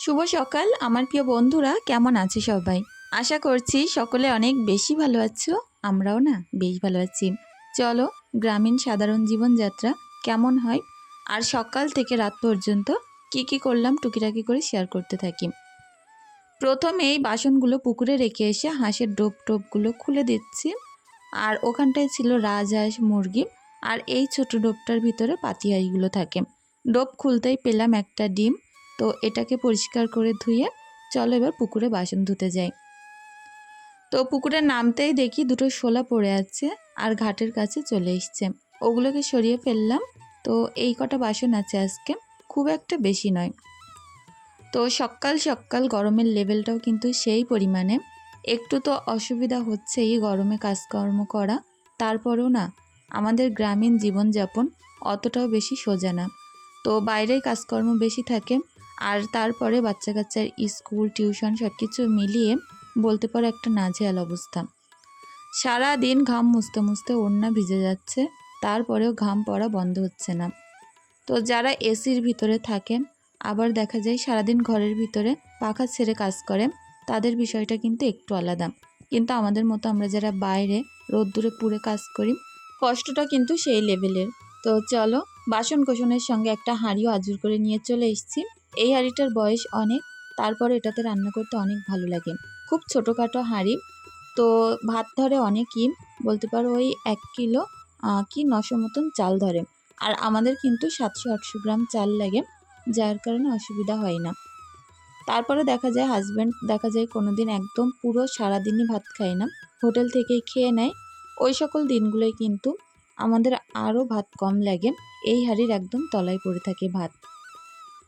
শুভ সকাল আমার প্রিয় বন্ধুরা, কেমন আছে সবাই? আশা করছি সকলে অনেক বেশি ভালো আছো। আমরাও না বেশ ভালো আছি। চলো, গ্রামীণ সাধারণ জীবনযাত্রা কেমন হয় আর সকাল থেকে রাত পর্যন্ত কি করলাম টুকিটাকি করে শেয়ার করতে থাকি। প্রথমে এই বাসনগুলো পুকুরে রেখে এসে হাঁসের টোপগুলো খুলে দিচ্ছি। আর ওখানটায় ছিল রাজহাঁস, মুরগি। আর এই ছোট ডোপটার ভিতরে পাতি হাঁসগুলো থাকে। ডোপ খুলতেই পেলাম একটা ডিম। তো এটাকে পরিষ্কার করে ধুয়ে চলো এবার পুকুরে বাসন ধুতে যাই। তো পুকুরে নামতেই দেখি দুটো শোলা পড়ে আছে আর ঘাটের কাছে চলে এসছে। ওগুলোকে সরিয়ে ফেললাম। তো এই কটা বাসন আছে আজকে, খুব একটা বেশি নয়। তো সকাল সকাল গরমের লেভেলটাও কিন্তু সেই পরিমাণে। একটু তো অসুবিধা হচ্ছে এই গরমে কাজকর্ম করা। তারপরেও না, আমাদের গ্রামীণ জীবনযাপন অতটাও বেশি সোজা না। তো বাইরেই কাজকর্ম বেশি থাকে। আর তারপরে বাচ্চা কাচ্চার স্কুল, টিউশন সব কিছু মিলিয়ে বলতে পারো একটা নাজেহাল অবস্থা। সারা দিন ঘাম মুছতে মুছতে ওড়না ভিজে যাচ্ছে, তারপরেও ঘাম পড়া বন্ধ হচ্ছে না। তো যারা এসির ভিতরে থাকে, আবার দেখা যায় সারাদিন ঘরের ভিতরে পাখা ছেড়ে কাজ করে, তাদের বিষয়টা কিন্তু একটু আলাদা। কিন্তু আমাদের মতো আমরা যারা বাইরে রোদ্দুরে পুড়ে কাজ করি, কষ্টটা কিন্তু সেই লেভেলের। তো চলো, বাসন কোসনের সঙ্গে একটা হাঁড়িও আজুর করে নিয়ে চলে এসেছি। এই হাঁড়িটার বয়স অনেক, তারপরে এটাতে রান্না করতে অনেক ভালো লাগে। খুব ছোটোখাটো হাঁড়ি। তো ভাত ধরে অনেকই, বলতে পারো ওই 1 কিলো কি 900 মতন চাল ধরে। আর আমাদের কিন্তু 700-800 গ্রাম চাল লাগে, যার কারণে অসুবিধা হয় না। তারপরে দেখা যায় কোনোদিন একদম পুরো সারাদিনই ভাত খায় না, হোটেল থেকেই খেয়ে নেয়। ওই সকল দিনগুলোই কিন্তু আমাদের আরও ভাত কম লাগে, এই হাঁড়ির একদম তলায় পড়ে থাকে ভাত।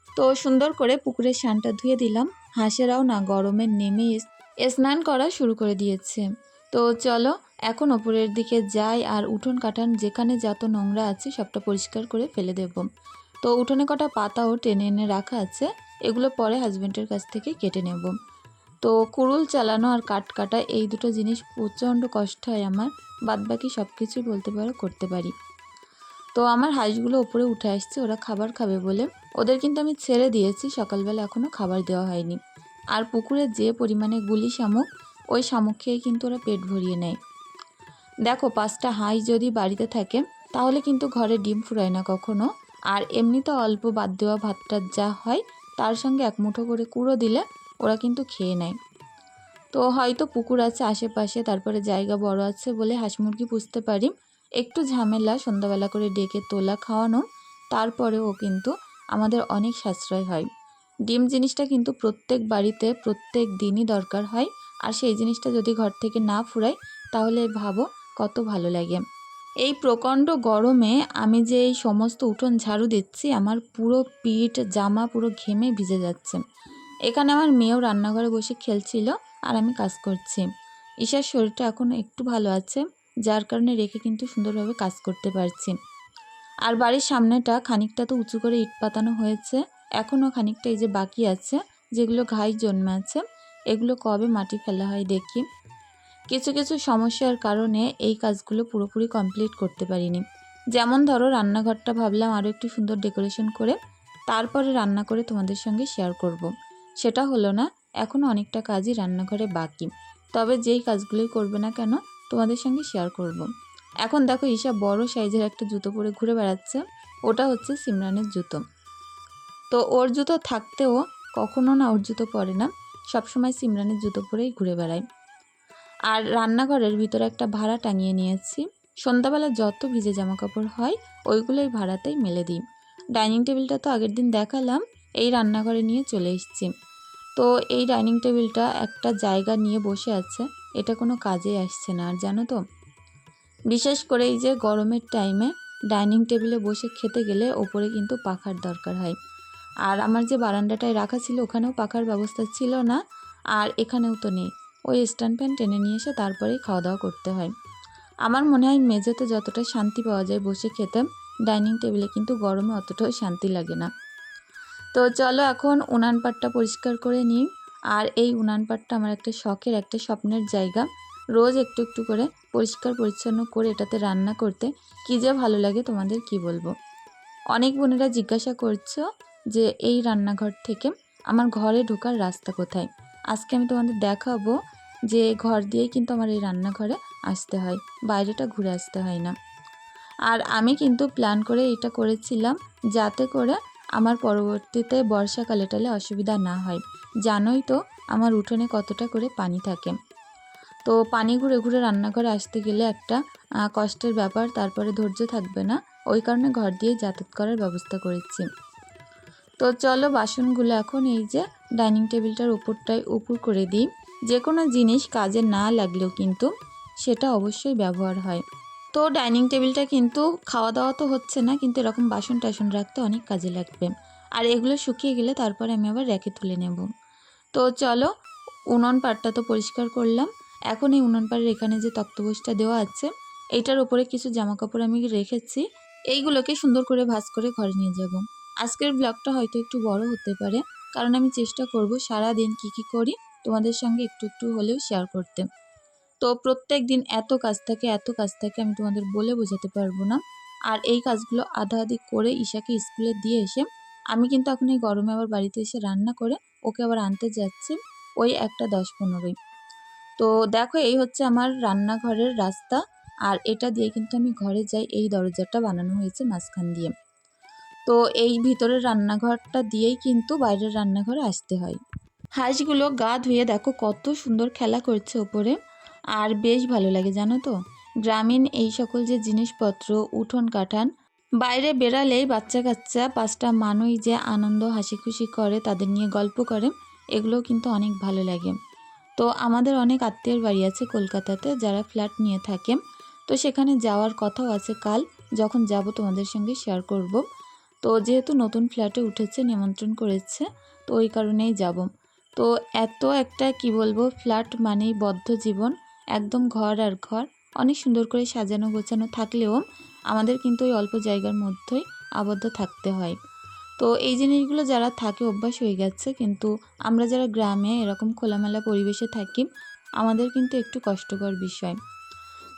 তো সুন্দর করে পুকুরের শানটা ধুয়ে দিলাম। হাঁসেরাও না গরমে নেমে স্নান করা শুরু করে দিয়েছে। তো চলো এখন ওপরের দিকে যাই আর উঠোন কাঠান যেখানে যত নোংরা আছে সবটা পরিষ্কার করে ফেলে দেব। তো উঠোনে কটা পাতাও টেনে এনে রাখা আছে, এগুলো পরে হাজব্যান্ডের কাছ থেকে কেটে নেব। তো কুড়ুল চালানো আর কাঠ কাটা এই দুটো জিনিস প্রচণ্ড কষ্ট হয় আমার, বাদবাকি সব কিছুই বলতে পারো করতে পারি। তো আমার হাঁসগুলো ওপরে উঠে আসছে ওরা খাবার খাবে বলে। ওদের কিন্তু আমি ছেড়ে দিয়েছি, সকালবেলা এখনও খাবার দেওয়া হয়নি। আর পুকুরে যে পরিমাণে গুলি শামুক, ওই শামুক খেয়ে কিন্তু ওরা পেট ভরিয়ে নেয়। দেখো, 5টা হাঁস যদি বাড়িতে থাকে তাহলে কিন্তু ঘরে ডিম ফুরায় না কখনো। আর এমনিতে অল্প বাদ দেওয়া ভাতটা যা হয়, তার সঙ্গে এক মুঠো করে কুড়ো দিলে ওরা কিন্তু খেয়ে নেয়। তো হয়তো পুকুর আছে আশেপাশে, তারপরে জায়গা বড় আছে বলে হাঁস মুরগি পুষতে পারি। একটু ঝামেলা সন্ধ্যাবেলা করে ডেকে তোলা খাওয়ানো, তারপরেও কিন্তু আমাদের অনেক সাশ্রয় হয়। ডিম জিনিসটা কিন্তু প্রত্যেক বাড়িতে প্রত্যেক দিনই দরকার হয়। আর সেই জিনিসটা যদি ঘর থেকে না ফুরায় তাহলে ভাবো কত ভালো লাগে। এই প্রচণ্ড গরমে আমি যে এই সমস্ত উঠোন ঝাড়ু দিচ্ছি, আমার পুরো পিঠ জামা পুরো ঘেমে ভিজে যাচ্ছে। এখানে আমার মেয়েও রান্নাঘরে বসে খেলছিল আর আমি কাজ করছি। ঈশার শরীরটা এখন একটু ভালো আছে, যার কারণে রেখে কিন্তু সুন্দরভাবে কাজ করতে পারছি। আর বাড়ির সামনেটা খানিকটা তো উঁচু করে ইট পাতানো হয়েছে, এখনও খানিকটা এই যে বাকি আছে, যেগুলো ঘাস জন্মে আছে, এগুলো কবে মাটি ফেলা হয় দেখি। কিছু কিছু সমস্যার কারণে এই কাজগুলো পুরোপুরি কমপ্লিট করতে পারিনি। যেমন ধরো, রান্নাঘরটা ভাবলাম আরও একটু সুন্দর ডেকোরেশন করে তারপরে রান্না করে তোমাদের সঙ্গে শেয়ার করব। সেটা হলো না, এখনও অনেকটা কাজই রান্নাঘরে বাকি। তবে যেই কাজগুলোই করবে না কেন তোমাদের সঙ্গে শেয়ার করব। এখন দেখো, ঈশা বড় সাইজের একটা জুতো পরে ঘুরে বেড়াচ্ছে, ওটা হচ্ছে সিমরানের জুতো। তো ওর জুতো থাকতেও কখনো না ওর জুতো পরে না, সবসময় সিমরানের জুতো পরেই ঘুরে বেড়ায়। আর রান্নাঘরের ভিতরে একটা ভাড়া টাঙিয়ে নিয়েছি, সন্ধ্যাবেলা যত ভিজে জামাকাপড় হয় ওইগুলোই ভাড়াতেই মেলে দিই। ডাইনিং টেবিলটা তো আগের দিন দেখালাম, এই রান্নাঘরে নিয়ে চলে এসেছি। তো এই ডাইনিং টেবিলটা একটা জায়গা নিয়ে বসে আছে, এটা কোনো কাজে আসছে না। আর জানো তো, বিশেষ করে এই যে গরমের টাইমে ডাইনিং টেবিলে বসে খেতে গেলে ওপরে কিন্তু পাখার দরকার হয়। আর আমার যে বারান্দাটায় রাখা ছিল ওখানেও পাখার ব্যবস্থা ছিল না, আর এখানেও তো নেই। ওই স্ট্যান্ড ফ্যান টেনে নিয়ে এসে তারপরেই খাওয়া দাওয়া করতে হয়। আমার মনে হয় মেঝেতে যতটা শান্তি পাওয়া যায় বসে খেতে, ডাইনিং টেবিলে কিন্তু গরমে অতটাও শান্তি লাগে না। তো চলো এখন উনান পাটটা পরিষ্কার করে নিই। আর এই উনান পাটটা আমার একটা শখের, একটা স্বপ্নের জায়গা। রোজ একটু একটু করে পরিষ্কার পরিচ্ছন্ন করে এটাতে রান্না করতে কী যে ভালো লাগে তোমাদের কি বলবো। অনেক বোনেরা জিজ্ঞাসা করছো যে এই রান্নাঘর থেকে আমার ঘরে ঢোকার রাস্তা কোথায়। আজকে আমি তোমাদের দেখাবো যে ঘর দিয়েই কিন্তু আমার এই রান্নাঘরে আসতে হয়, বাইরেটা ঘুরে আসতে হয় না। আর আমি কিন্তু প্ল্যান করে এটা করেছিলাম যাতে করে আমার পরবর্তীতে বর্ষাকালে টালে অসুবিধা না হয়। জানোই তো আমার উঠোনে কতটা করে পানি থাকে। তো পানি ঘুরে ঘুরে রান্নাঘরে আসতে গেলে একটা কষ্টের ব্যাপার, তারপরে ধৈর্য থাকবে না। ওই কারণে ঘর দিয়ে যাতায়াত করার ব্যবস্থা করেছি। তো চলো বাসনগুলো এখন এই যে ডাইনিং টেবিলটার উপরটায় উপর করে দিই। যে কোনো জিনিস কাজে না লাগলেও কিন্তু সেটা অবশ্যই ব্যবহার হয়। তো ডাইনিং টেবিলটা কিন্তু খাওয়া দাওয়া তো হচ্ছে না, কিন্তু এরকম বাসন টাসন রাখতে অনেক কাজে লাগবে। আর এগুলো শুকিয়ে গেলে তারপরে আমি আবার র্যাকে তুলে নেব। তো চলো উনুন পাড়টা তো পরিষ্কার করলাম। এখন এই উনুন পাড়ের এখানে যে তক্তপোষটা দেওয়া আছে এইটার উপরে কিছু জামা কাপড় আমি রেখেছি, এইগুলোকে সুন্দর করে ভাঁজ করে ঘরে নিয়ে যাব। আজকের ব্লগটা হয়তো একটু বড় হতে পারে, কারণ আমি চেষ্টা করব সারা দিন কী করি তোমাদের সঙ্গে একটু একটু হলেও শেয়ার করতে। তো প্রত্যেক দিন এত কাজ থাকে আমি তোমাদের বলে বোঝাতে পারবো না। আর এই কাজগুলো আধা আধি করে ঈশাকে স্কুলে দিয়ে এসে আমি কিন্তু এখন এই গরমে আবার বাড়িতে এসে রান্না করে ওকে আবার আনতে যাচ্ছি ওই 1:10-15। তো দেখো এই হচ্ছে আমার রান্নাঘরের রাস্তা, আর এটা দিয়ে কিন্তু আমি ঘরে যাই। এই দরজাটা বানানো হয়েছে মাঝখান দিয়ে। তো এই ভিতরের রান্নাঘরটা দিয়েই কিন্তু বাইরের রান্নাঘরে আসতে হয়। হাঁসগুলো গা ধুয়ে দেখো কত সুন্দর খেলা করছে ওপরে, আর বেশ ভালো লাগে জানো তো। গ্রামীণ এই সকল যে জিনিসপত্র, উঠোন কাঠান, বাইরে বেরালেই বাচ্চা কাচ্চা 5টা মানুষ যে আনন্দ হাসি খুশি করে, তাদের নিয়ে গল্প করে, এগুলোও কিন্তু অনেক ভালো লাগে। তো আমাদের অনেক আত্মীয়ের বাড়ি আছে কলকাতাতে, যারা ফ্ল্যাট নিয়ে থাকে। তো সেখানে যাওয়ার কথাও আছে, কাল যখন যাব তোমাদের সঙ্গে শেয়ার করব। তো যেহেতু নতুন ফ্ল্যাটে উঠেছে, নিমন্ত্রণ করেছে, তো ওই কারণেই যাব। তো এত একটা কি বলবো, ফ্ল্যাট মানেই বদ্ধ জীবন, একদম ঘর আর ঘর। অনেক সুন্দর করে সাজানো গোছানো থাকলেও আমাদের কিন্তু ওই অল্প জায়গার মধ্যেই আবদ্ধ থাকতে হয়। তো এই জিনিসগুলো যারা থাকে অভ্যাস হয়ে গেছে, কিন্তু আমরা যারা গ্রামে এরকম খোলামেলা পরিবেশে থাকি আমাদের কিন্তু একটু কষ্টকর বিষয়।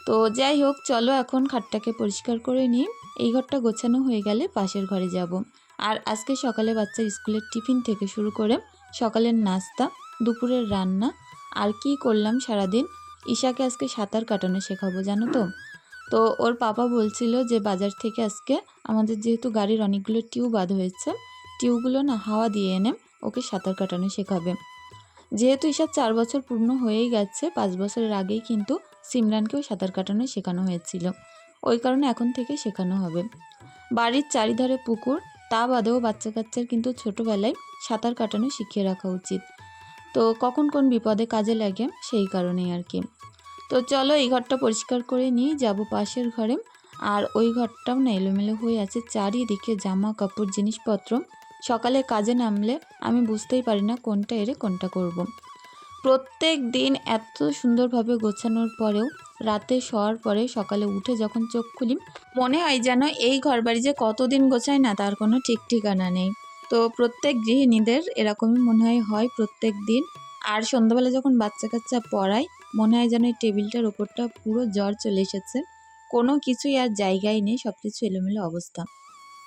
তো যাই হোক, চলো এখন খাটটাকে পরিষ্কার করে নিই। এই ঘরটা গোছানো হয়ে গেলে পাশের ঘরে যাব। আর আজকে সকালে বাচ্চার স্কুলের টিফিন থেকে শুরু করে সকালের নাস্তা, দুপুরের রান্না, আর কি করলাম সারাদিন। ঈশাকে আজকে সাঁতার কাটানো শেখাবো জানো তো। তো ওর পাপা বলছিল যে বাজার থেকে আজকে আমাদের যেহেতু গাড়ির অনেকগুলো টিউব বাঁধা হয়েছে, টিউবগুলো না হাওয়া দিয়ে এনে ওকে সাঁতার কাটানো শেখাবে। যেহেতু ঈশার 4 বছর পূর্ণ হয়েই গেছে, 5 বছরের আগেই কিন্তু সিমরানকেও সাঁতার কাটানো শেখানো হয়েছিল। ওই কারণে এখন থেকে শেখানো হবে। বাড়ির চারিধারে পুকুর, তা বাদেও বাচ্চা কাচ্চার কিন্তু ছোটোবেলায় সাঁতার কাটানো শিখিয়ে রাখা উচিত। তো কখন কোন বিপদে কাজে লাগে, সেই কারণেই আর কি। তো চলো এই ঘরটা পরিষ্কার করে নিয়ে যাব পাশের ঘরে। আর ওই ঘরটাও না এলোমেলো হয়ে আছে, চারিদিকে জামা কাপড় জিনিসপত্র। সকালে কাজে নামলে আমি বুঝতেই পারি না কোনটা এড়ে কোনটা করব। প্রত্যেক দিন এত সুন্দরভাবে গোছানোর পরেও রাতে শোয়ার পরে সকালে উঠে যখন চোখ খুলি মনে হয় যেন এই ঘরবাড়ি যে কতদিন গোছায় না তার কোনো ঠিক ঠিকানা নেই। তো প্রত্যেক গৃহিণীদের এরকমই মনে হয় প্রত্যেক দিন। আর সন্ধ্যাবেলা যখন বাচ্চা কাচ্চা পড়ায় মনে হয় যেন এই টেবিলটার ওপরটা পুরো জ্বর চলে এসেছে, কোনো কিছুই আর জায়গায় নেই, সব কিছু এলোমেলো অবস্থা।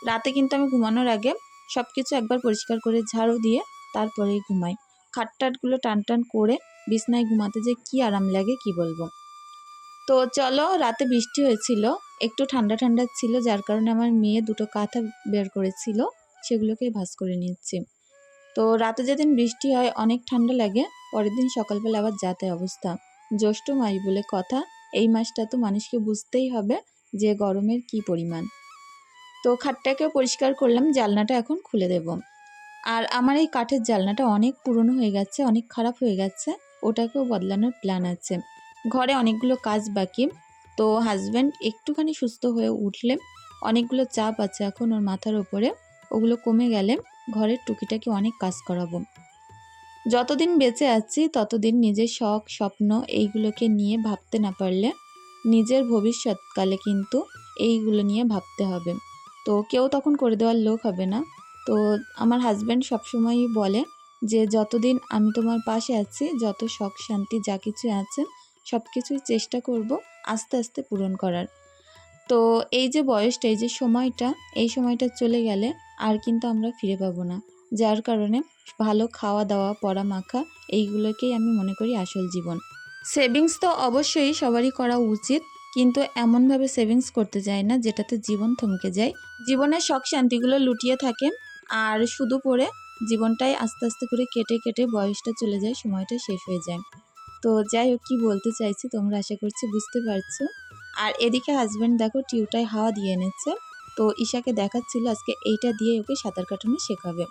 রাতে কিন্তু আমি ঘুমানোর আগে সব কিছু একবার পরিষ্কার করে ঝাড়ু দিয়ে তারপরেই ঘুমাই। খাটটাটগুলো টান টান করে বিছনায় ঘুমাতে যে কি আরাম লাগে কি বলবো। তো চলো, রাতে বৃষ্টি হয়েছিল, একটু ঠান্ডা ঠান্ডা ছিল, যার কারণে আমার মেয়ে দুটো কাঁথা বের করেছিল, সেগুলোকে ভাঁজ করে নিচ্ছি। তো রাতে যেদিন বৃষ্টি হয় অনেক ঠান্ডা লাগে, পরের দিন সকালবেলা আবার যাতে অবস্থা। জ্যৈষ্ঠ মাস বলে কথা, এই মাসটা তো মানুষকে বুঝতেই হবে যে গরমের কি পরিমাণ। তো খাটটাকেও পরিষ্কার করলাম, জানলাটা এখন খুলে দেব। আর আমার এই কাঠের জানলাটা অনেক পুরনো হয়ে গেছে, অনেক খারাপ হয়ে গেছে, ওটাকেও বদলানোর প্ল্যান আছে। ঘরে অনেকগুলো কাজ বাকি। তো হাজব্যান্ড একটুখানি সুস্থ হয়ে উঠলে, অনেকগুলো চাপ আছে এখন ওর মাথার ওপরে, ওগুলো কমে গেলে ঘরের টুকিটাকি অনেক কাজ করাবো। যতদিন বেঁচে আছি ততদিন নিজের শখ স্বপ্ন এইগুলোকে নিয়ে ভাবতে না পারলে নিজের ভবিষ্যৎকালে কিন্তু এইগুলো নিয়ে ভাবতে হবে। তো কেউ তখন করে দেওয়ার লোক হবে না। তো আমার হাজব্যান্ড সবসময়ই বলে যে যতদিন আমি তোমার পাশে আছি, যত শখ শান্তি যা কিছু আছে সব কিছুই চেষ্টা করব আস্তে আস্তে পূরণ করার। তো এই যে বয়সটা, এই যে সময়টা, এই সময়টা চলে গেলে আর কিন্তু আমরা ফিরে পাবো না। যার কারণে ভালো খাওয়া দাওয়া, পড়া মাখা এইগুলোকেই আমি মনে করি আসল জীবন। সেভিংস তো অবশ্যই সবারই করা উচিত, কিন্তু এমনভাবে সেভিংস করতে যায় না যেটাতে জীবন থমকে যায়, জীবনের শখ শান্তিগুলো লুটিয়ে থাকে, আর শুধু পড়ে জীবনটাই আস্তে আস্তে করে কেটে কেটে বয়সটা চলে যায়, সময়টা শেষ হয়ে যায়। তো যাই হোক, কী বলতে চাইছি তোমরা আশা করছি বুঝতে পারছো। আর এদিকে হাজব্যান্ড দেখো টিউটায় হাওয়া দিয়ে এনেছে, তো ঈশাকে দেখাচ্ছিল আজকে এইটা দিয়ে ওকে সাঁতার কাটানো শেখাবে।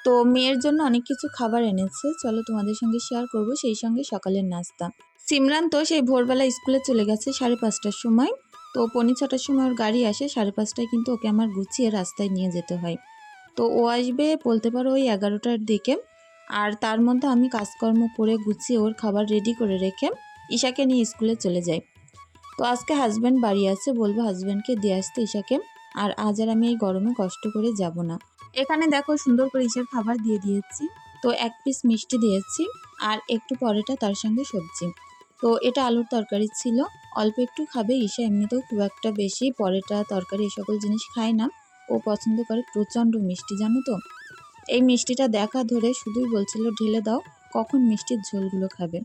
তো মেয়ের জন্য অনেক কিছু খাবার এনেছে, চলো তোমাদের সঙ্গে শেয়ার করব, সেই সঙ্গে সকালের নাস্তা। সিমরান তো সেই ভোরবেলা স্কুলে চলে গেছে 5:30টার সময়, তো 6:45টার সময় ওর গাড়ি আসে, 5:30টায় কিন্তু ওকে আমার গুছিয়ে রাস্তায় নিয়ে যেতে হয়। তো ও আসবে বলতে পারো ওই 11টার দিকে, আর তার মধ্যে আমি কাজকর্ম করে গুছিয়ে ওর খাবার রেডি করে রেখে ঈশাকে নিয়ে স্কুলে চলে যাই। তো আজকে হাজব্যান্ড বাড়ি আছে, বলবো হাজব্যান্ডকে দিয়ে আসতে ঈশাকে, আর আজ আর আমি এই গরমে কষ্ট করে যাব না। এখানে দেখো সুন্দর করে ঈশার খাবার দিয়ে দিয়েছি, তো 1 পিস মিষ্টি দিয়েছি আর একটু পরেটা তার সঙ্গে সবজি। তো এটা আলুর তরকারি ছিল, অল্প একটু খাবে ঈশা, এমনিতেও খুব একটা বেশি পরেটা তরকারি এই সকল জিনিস খায় না, ও পছন্দ করে প্রচণ্ড মিষ্টি, জানো তো। এই মিষ্টিটা দেখা ধরে শুধুই বলছিল ঢেলে দাও, কখন মিষ্টির ঝোলগুলো খাবে।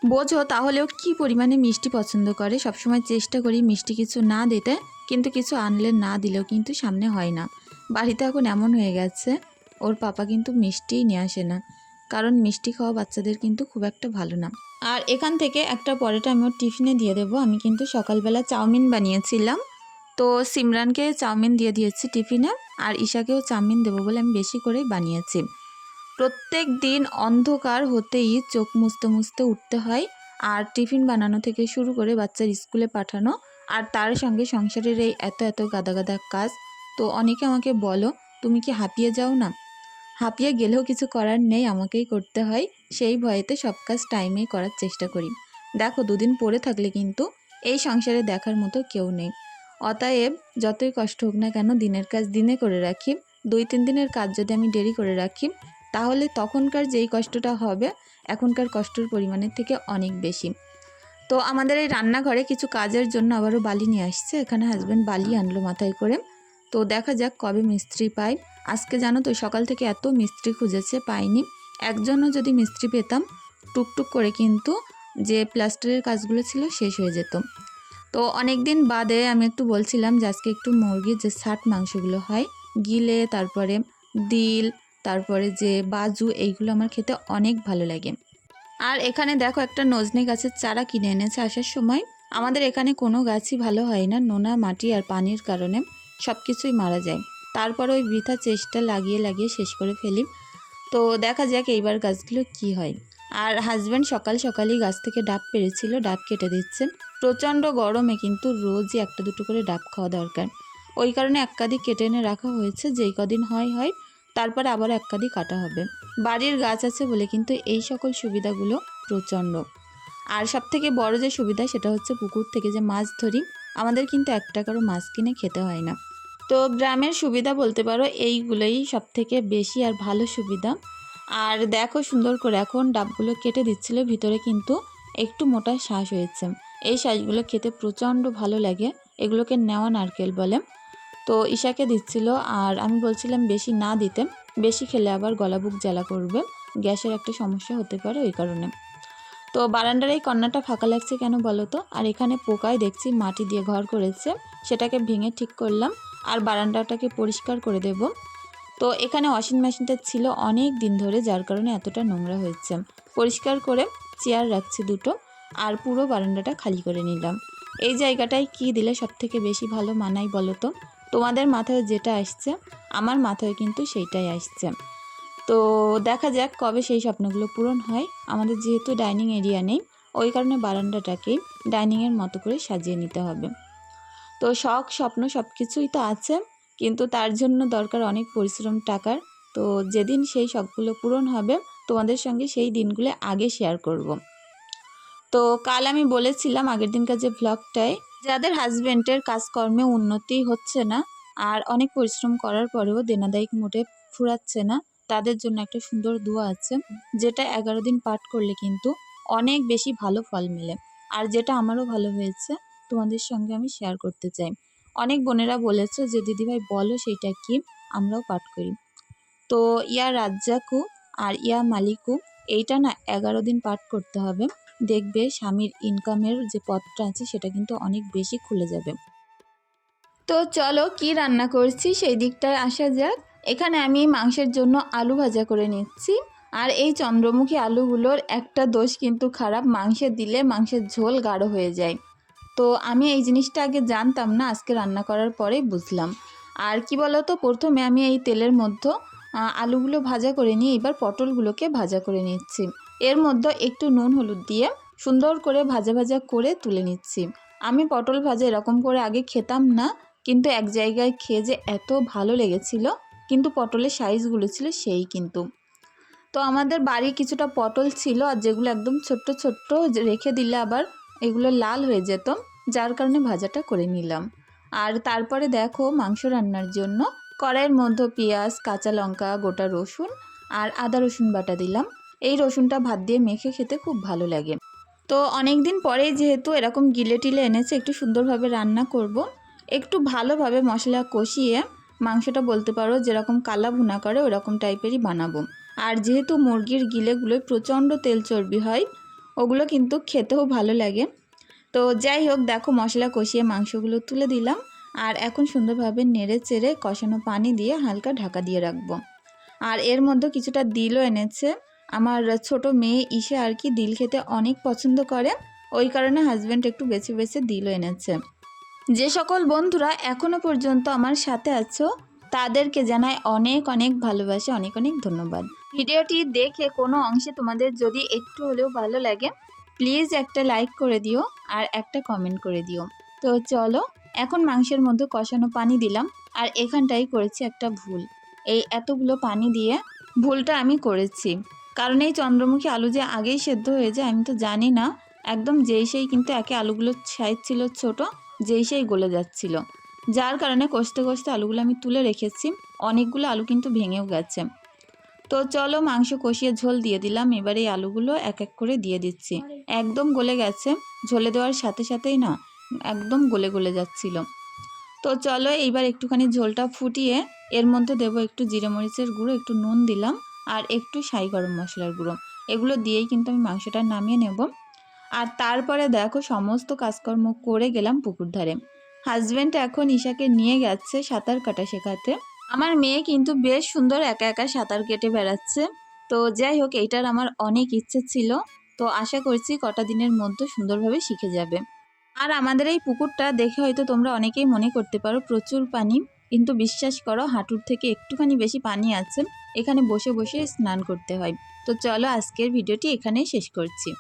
বোঝো তাহলেও কি পরিমাণে মিষ্টি পছন্দ করে, সবসময় চেষ্টা করি মিষ্টি কিছু না দিতে, কিন্তু কিছু আনলে না দিলেও কিন্তু সামনে হয় না। বাড়িতে এখন এমন হয়ে গেছে, ওর পাপা কিন্তু মিষ্টিই নিয়ে আসে না, কারণ মিষ্টি খাওয়া বাচ্চাদের কিন্তু খুব একটা ভালো না। আর এখান থেকে একটা পরেটা আমি ওর টিফিনে দিয়ে দেবো। আমি কিন্তু সকালবেলা চাউমিন বানিয়েছিলাম, তো সিমরানকে চাউমিন দিয়ে দিয়েছি টিফিনে, আর ঈশাকেও চাউমিন দেবো বলে আমি বেশি করেই বানিয়েছি। প্রত্যেক দিন অন্ধকার হতেই চোখ মুছতে মুছতে উঠতে হয়, আর টিফিন বানানো থেকে শুরু করে বাচ্চার স্কুলে পাঠানো, আর তার সঙ্গে সংসারের এই এত এত গাদা গাদা কাজ। তো অনেকে আমাকে বলো তুমি কি হাঁপিয়ে যাও না? হাঁপিয়ে গেলেও কিছু করার নেই, আমাকেই করতে হয়, সেই ভয়েতে সব কাজ টাইমেই করার চেষ্টা করি। দেখো দুদিন পড়ে থাকলে কিন্তু এই সংসারে দেখার মতো কেউ নেই। অতএব যতই কষ্ট হোক না কেন দিনের কাজ দিনে করে রাখি, 2-3 দিনের কাজ যদি আমি দেরি করে রাখি, তাহলে তখনকার যেই কষ্টটা হবে এখনকার কষ্টের পরিমাণের থেকে অনেক বেশি। তো আমাদের এই রান্নাঘরে কিছু কাজের জন্য আবারও বালি নিয়ে আসছে, এখানে হাজব্যান্ড বালি আনলো মাথায় করে। তো দেখা যাক কবে মিস্ত্রি পাই। আজকে জানো তো সকাল থেকে এত মিস্ত্রি খুঁজেছে, পাইনি। একজনও যদি মিস্ত্রি পেতাম, টুকটুক করে কিন্তু যে প্লাস্টারের কাজগুলো ছিল শেষ হয়ে যেত। তো অনেক দিন বাদে আমি একটু বলছিলাম যে আজকে একটু মুরগির যে ছাট মাংসগুলো হয় গিলে, তারপরে দিল, তারপরে যে বাজু, এইগুলো আমার খেতে অনেক ভালো লাগে। আর এখানে দেখো একটা নজনে গাছের চারা কিনে এনেছে আসার সময়। আমাদের এখানে কোনো গাছই ভালো হয় না, নোনা মাটি আর পানির কারণে সব কিছুই মারা যায়। তারপর ওই বৃথা চেষ্টা লাগিয়ে লাগিয়ে শেষ করে ফেলি। তো দেখা যাক এইবার গাছগুলো কি হয়। আর হাজব্যান্ড সকাল সকালই গাছ থেকে ডাব পেরেছিল, ডাব কেটে দিচ্ছে। প্রচণ্ড গরমে কিন্তু রোজই একটা দুটো করে ডাব খাওয়া দরকার, ওই কারণে এক কাঁদি কেটে এনে রাখা হয়েছে, যেই কদিন হয় হয়, তারপরে আবার এক কাঁদি কাটা হবে। বাড়ির গাছ আছে বলে কিন্তু এই সকল সুবিধাগুলো প্রচণ্ড। আর সবথেকে বড় যে সুবিধা সেটা হচ্ছে পুকুর থেকে যে মাছ ধরি, আমাদের কিন্তু 1 টাকারও মাছ কিনে খেতে হয় না। তো গ্রামের সুবিধা বলতে পারো এইগুলোই সবথেকে বেশি আর ভালো সুবিধা। আর দেখো সুন্দর করে এখন ডাবগুলো কেটে দিচ্ছিল, ভিতরে কিন্তু একটু মোটা শ্বাস হয়েছে। এই শ্বাসগুলো খেতে প্রচণ্ড ভালো লাগে, এগুলোকে নেওয়া নারকেল বলে। তো ঈশাকে দিচ্ছিল, আর আমি বলছিলাম বেশি না দিতে, বেশি খেলে আবার গলা বুক জ্বালা করবে, গ্যাসের একটা সমস্যা হতে পারে ওই কারণে। তো বারান্দার এই কর্নারটা ফাঁকা লাগছে কেন বলো তো, আর এখানে পোকায় দেখছি মাটি দিয়ে ঘর করেছে, সেটাকে ভেঙে ঠিক করলাম, আর বারান্দাটাকে পরিষ্কার করে দেব। তো এখানে ওয়াশিং মেশিনটা ছিল অনেক দিন ধরে, যার কারণে এতটা নোংরা হয়েছে। পরিষ্কার করে চেয়ার রাখছি দুটো, আর পুরো বারান্দাটা খালি করে নিলাম। এই জায়গাটায় কি দিলে সবথেকে বেশি ভালো মানায় বলো তো? তোমাদের মাথায় যেটা আসছে আমার মাথায় কিন্তু সেইটাই আসছে। তো দেখা যাক কবে সেই স্বপ্নগুলো পূরণ হয়। আমাদের যেহেতু ডাইনিং এরিয়া নেই, ওই কারণে বারান্দাটাকেই ডাইনিংয়ের মতো করে সাজিয়ে নিতে হবে। তো শখ স্বপ্ন সব কিছুই তো আছে, কিন্তু তার জন্য দরকার অনেক পরিশ্রম, টাকার। তো যেদিন সেই শখগুলো পূরণ হবে তোমাদের সঙ্গে সেই দিনগুলো আগে শেয়ার করব। তো কাল আমি বলেছিলাম আগের দিনকার যে ভ্লগটায়, যাদের হাজব্যান্ডের কাজকর্মে উন্নতি হচ্ছে না আর অনেক পরিশ্রম করার পরেও দেনাদায়িক মোটে ফুরাচ্ছে না, তাদের জন্য একটা সুন্দর দোয়া আছে, যেটা 11 দিন পাঠ করলে কিন্তু অনেক বেশি ভালো ফল মেলে। আর যেটা আমারও ভালো হয়েছে তোমাদের সঙ্গে আমি শেয়ার করতে চাই। অনেক বোনেরা বলেছে যে দিদিভাই বলো সেইটা কি, আমরাও পাঠ করি। তো ইয়া রাজ্জাকু আর ইয়া মালিকু এইটা না 11 দিন পাঠ করতে হবে। দেখবে স্বামীর ইনকামের যে পথটা আছে সেটা কিন্তু অনেক বেশি খুলে যাবে। তো চলো কি রান্না করছি সেই দিকটায় আসা যাক। এখানে আমি মাংসের জন্য আলু ভাজা করে নিচ্ছি। আর এই চন্দ্রমুখী আলুগুলোর একটা দোষ কিন্তু খারাপ, মাংসে দিলে মাংসের ঝোল গাঢ় হয়ে যায়। তো আমি এই জিনিসটা আগে জানতাম না, আজকে রান্না করার পরেই বুঝলাম। আর কি বলো তো, প্রথমে আমি এই তেলের মধ্যে আলুগুলো ভাজা করে নিয়ে এবার পটলগুলোকে ভাজা করে নিচ্ছি। এর মধ্যে একটু নুন হলুদ দিয়ে সুন্দর করে ভাজা ভাজা করে তুলে নিচ্ছি। আমি পটল ভাজা এরকম করে আগে খেতাম না, কিন্তু এক জায়গায় খেয়ে যে এত ভালো লেগেছিল, কিন্তু পটলের সাইজগুলো ছিল সেই কিন্তু। তো আমাদের বাড়ি কিছুটা পটল ছিল, আর যেগুলো একদম ছোট্ট ছোট্ট রেখে দিলে আবার এগুলো লাল হয়ে যেত, যার কারণে ভাজাটা করে নিলাম। আর তারপরে দেখো মাংস রান্নার জন্য কড়াইয়ের মধ্যে পেঁয়াজ, কাঁচা লঙ্কা, গোটা রসুন আর আদা রসুন বাটা দিলাম। এই রসুনটা ভাত দিয়ে মেখে খেতে খুব ভালো লাগে। তো অনেক দিন পরেই যেহেতু এরকম গিলে টিলে এনেছে, একটু সুন্দরভাবে রান্না করব। একটু ভালোভাবে মশলা কষিয়ে মাংসটা বলতে পারো যেরকম কালা ভুনা করে ওরকম টাইপেরই বানাবো। আর যেহেতু মুরগির গিলেগুলোয় প্রচণ্ড তেল চর্বি হয়, ওগুলো কিন্তু খেতেও ভালো লাগে। তো যাই হোক, দেখো মশলা কষিয়ে মাংসগুলো তুলে দিলাম। আর এখন সুন্দরভাবে নেড়ে চেড়ে কষানো পানি দিয়ে হালকা ঢাকা দিয়ে রাখবো। আর এর মধ্যে কিছুটা দিলও এনেছে। আমার ছোট মেয়ে ইসে আর কি দিল খেতে অনেক পছন্দ করে, ওই কারণে হাজব্যান্ড একটু বেছে বেছে দিলও এনেছে। যে সকল বন্ধুরা এখনও পর্যন্ত আমার সাথে আছো তাদেরকে জানাই অনেক অনেক ভালোবাসা, অনেক অনেক ধন্যবাদ। ভিডিওটি দেখে কোনো অংশে তোমাদের যদি একটু হলেও ভালো লাগে, প্লিজ একটা লাইক করে দিও আর একটা কমেন্ট করে দিও। তো চলো, এখন মাংসের মধ্যে কষানো পানি দিলাম। আর এখানটাই করেছি একটা ভুল, এই এতগুলো পানি দিয়ে ভুলটা আমি করেছি। কারণ এই চন্দ্রমুখী আলু যে আগেই সেদ্ধ হয়ে যায় আমি তো জানি না, একদম যেই সেই কিন্তু একে আলুগুলোর সাইজ ছিল ছোট, যেই সেই গলে যাচ্ছিল, যার কারণে কষতে কষতে আলুগুলো আমি তুলে রেখেছি, অনেকগুলো আলু কিন্তু ভেঙেও গেছে। তো চলো মাংস কষিয়ে ঝোল দিয়ে দিলাম। এবার এই আলুগুলো এক এক করে দিয়ে দিচ্ছি। একদম গলে গেছে, ঝোলে দেওয়ার সাথে সাথেই না একদম গলে গলে যাচ্ছিল। তো চলো এইবার একটুখানি ঝোলটা ফুটিয়ে এর মধ্যে দেবো একটু জিরে মরিচের গুঁড়ো, একটু নুন দিলাম আর একটু শাহি গরম মশলার গুঁড়ো। এগুলো দিয়েই কিন্তু আমি মাংসটা নামিয়ে নেব। আর তারপরে দেখো সমস্ত কাজকর্ম করে গেলাম পুকুর ধারে। হাজব্যান্ড এখন ঈশাকে নিয়ে গেছে সাঁতার কাটা শেখাতে। আমার মেয়ে কিন্তু বেশ সুন্দর একা একা সাঁতার কেটে বেড়াচ্ছে। তো যাই হোক, এইটার আমার অনেক ইচ্ছে ছিল, তো আশা করছি কটা দিনের মধ্যে সুন্দরভাবে শিখে যাবে। আর আমাদের এই পুকুরটা দেখে হয়তো তোমরা অনেকেই মনে করতে পারো প্রচুর পানি, কিন্তু বিশ্বাস করো হাঁটুর থেকে একটুখানি বেশি পানি আছে, এখানে বসে বসে স্নান করতে হয়। তো চলো আজকের ভিডিওটি এখানেই শেষ করছি।